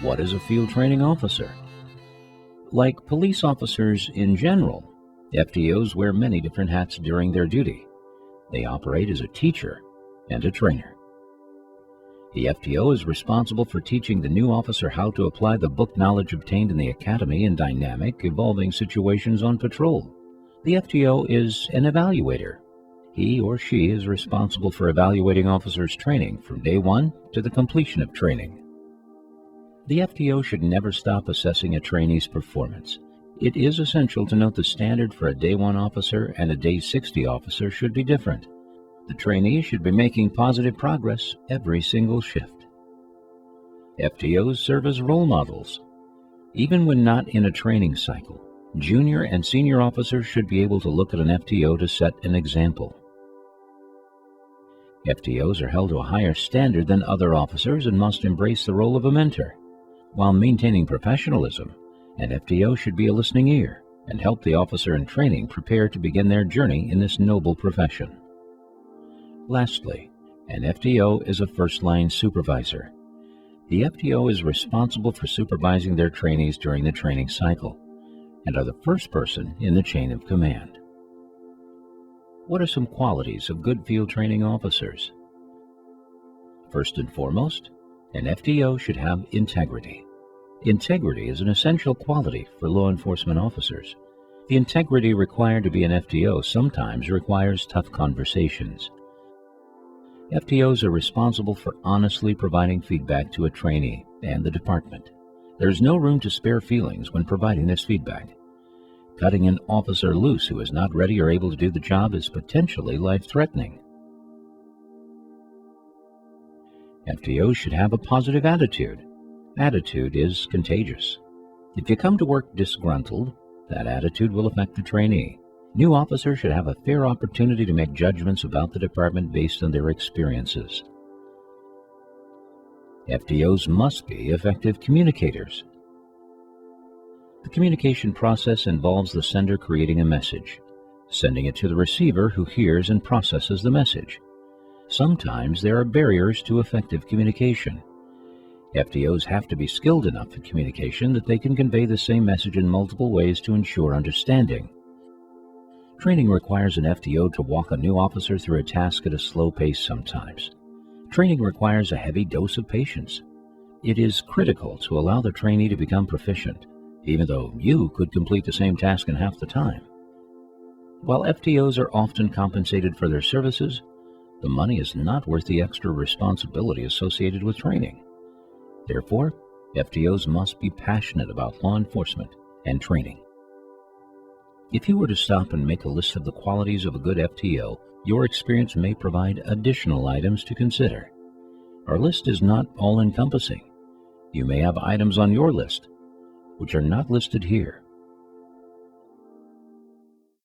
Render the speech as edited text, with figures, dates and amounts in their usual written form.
What is a field training officer? Like police officers in general, FTOs wear many different hats during their duty. They operate as a teacher and a trainer. The FTO is responsible for teaching the new officer how to apply the book knowledge obtained in the academy in dynamic, evolving situations on patrol. The FTO is an evaluator. He or she is responsible for evaluating officers' training from day one to the completion of training. The FTO should never stop assessing a trainee's performance. It is essential to note the standard for a Day 1 officer and a Day 60 officer should be different. The trainee should be making positive progress every single shift. FTOs serve as role models. Even when not in a training cycle, junior and senior officers should be able to look at an FTO to set an example. FTOs are held to a higher standard than other officers and must embrace the role of a mentor. While maintaining professionalism, an FTO should be a listening ear and help the officer in training prepare to begin their journey in this noble profession. Lastly, an FTO is a first-line supervisor. The FTO is responsible for supervising their trainees during the training cycle and are the first person in the chain of command. What are some qualities of good field training officers? First and foremost, an FTO should have integrity. Integrity is an essential quality for law enforcement officers. The integrity required to be an FTO sometimes requires tough conversations. FTOs are responsible for honestly providing feedback to a trainee and the department. There is no room to spare feelings when providing this feedback. Cutting an officer loose who is not ready or able to do the job is potentially life-threatening. FTOs should have a positive attitude. Attitude is contagious. If you come to work disgruntled, that attitude will affect the trainee. New officers should have a fair opportunity to make judgments about the department based on their experiences. FTOs must be effective communicators. The communication process involves the sender creating a message, sending it to the receiver who hears and processes the message. Sometimes there are barriers to effective communication. FTOs have to be skilled enough in communication that they can convey the same message in multiple ways to ensure understanding. Training requires an FTO to walk a new officer through a task at a slow pace sometimes. Training requires a heavy dose of patience. It is critical to allow the trainee to become proficient, even though you could complete the same task in half the time. While FTOs are often compensated for their services, the money is not worth the extra responsibility associated with training. Therefore, FTOs must be passionate about law enforcement and training. If you were to stop and make a list of the qualities of a good FTO, your experience may provide additional items to consider. Our list is not all-encompassing. You may have items on your list which are not listed here.